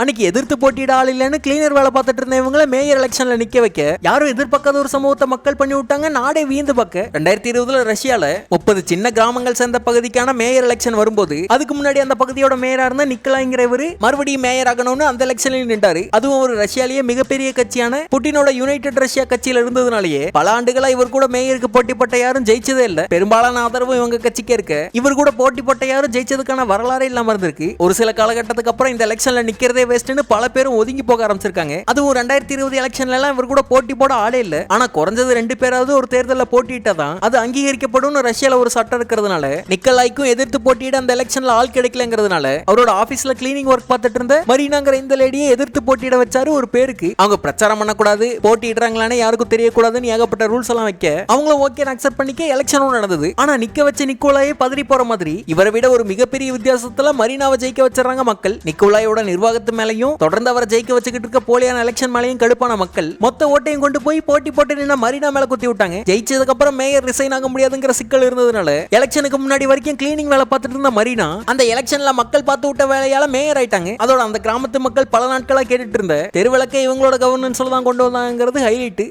அன்னைக்கு எதிர்த்து போட்டியிட ஆள் இல்லைன்னு கிளீனர் வேலை பார்த்துட்டு இருந்த இவங்கள மேயர் எலெக்ஷன்ல நிக்க வைக்க யாரும் எதிர்பார்க்காத ஒரு சமூகத்தை மக்கள் பண்ணி விட்டாங்க. நாடே வீந்து பார்க்க 2020 ரஷ்யால 30 சின்ன கிராமங்கள் சேர்ந்த பகுதிக்கான மேயர் எலெக்ஷன் வரும்போது அதுக்கு முன்னாடி அந்த பகுதியோட மேயரா இருந்த நிக்கலாய்ங்கிறவரு மறுபடியும் மேயர் ஆகணும்னு அந்த எலெக்ஷன்ல நின்றாரு. அதுவும் ஒரு ரஷ்யாலேயே மிகப்பெரிய கட்சியான புட்டினோட யுனைடெட் ரஷ்யா கட்சியில இருந்ததுனாலேயே பல ஆண்டுகளா இவர் கூட மேயருக்கு போட்டி போட்ட யாரும் ஜெயிச்சதே இல்ல. பெரும்பாலான ஆதரவு இவங்க கட்சிக்கே இருக்கு. இவர் கூட போட்டி போட்ட யாரும் ஜெயிச்சதுக்கான வரலாறே இல்லாம இருந்திருக்கு. ஒரு சில காலகட்டத்துக்கு அப்புறம் இந்த எலெக்ஷன்ல நிக்கிறதே வேஸ்ட்னு பல பேரும் ஒதுங்கி போக ஆரம்பிச்சிருக்காங்க. அதுவும் 2020 எலெக்ஷன்ல எல்லாம் இவர் கூட போட்டி போட ஆளே இல்ல. ஆனா குறைஞ்சது 2 பேராவது ஒரு தேர்தல்ல போட்டியிட்டதான் அது அங்கீகரிக்கப்படும் ரஷ்யால ஒரு சட்டம் இருக்கிறதுனால நிக்கலாய்க்கும் எதிர்த்து போட்டியிட அந்த எலெக்ஷன்ல ஆள் கிடைக்கலங்கிறதுனால அவரோட ஆபீஸ்ல கிளீனிங் ஒர்க் பார்த்துட்டு இருந்த மரீனாங்கிற இந்த லேடியை எதிர்த்து போட்டியிட வச்சாரு. ஒரு பேருக்கு அவங்க பிரச்சாரம் பண்ணக்கூடாது, போட்டியிடுறாங்களானே யாருக்கும் தெரியக்கூடாதுன்னு ஏகப்பட்ட ரூல்ஸ் எல்லாம் வைக்க அவங்களும் ஓகே அக்செப்ட் பண்ணிக்க எலெக்ஷனும் நடந்தது. ஆனா நிக்க வச்ச நிக்கோலாயே பதறி போற மாதிரி இவரை விட ஒரு மிகப்பெரிய வித்தியாசத்துல மரீனாவை ஜெயிக்க வச்சிடறாங்க மக்கள். நிக்கோலாயோட நிர்வாகத்து மேலையும் தொடர்ந்து அவரை ஜெயிக்க வச்சுக்கிட்டு இருக்க போலியான எலெக்ஷன் மேலையும் கடுப்பான மக்கள் மொத்த ஓட்டையும் கொண்டு போய் போட்டி போட்டு நின்ன மரீனா மேல குத்தி விட்டாங்க. ஜெயிச்சதுக்கு அப்புறம் மேயர் ரிசைன் ஆக முடியாதுங்கிற சிக்கல் இருந்ததுனால எலெக்ஷனுக்கு முன்னாடி வரைக்கும் கிளீனிங் வேலை பார்த்துட்டு இருந்த மரீனா அந்த எலெக்ஷன்ல மக்கள் பார்த்து விட்ட வேலையால மேயர் ஆயிட்டாங்க. அதோட அந்த கிராமத்து மக்கள் பல நாட்களா கேட்டுட்டு இருந்த தெருவிளக்கை இவங்களோட கவர்னன்ஸ்ல தான் கொண்டு வந்தாங்கிறது ஹைலைட்.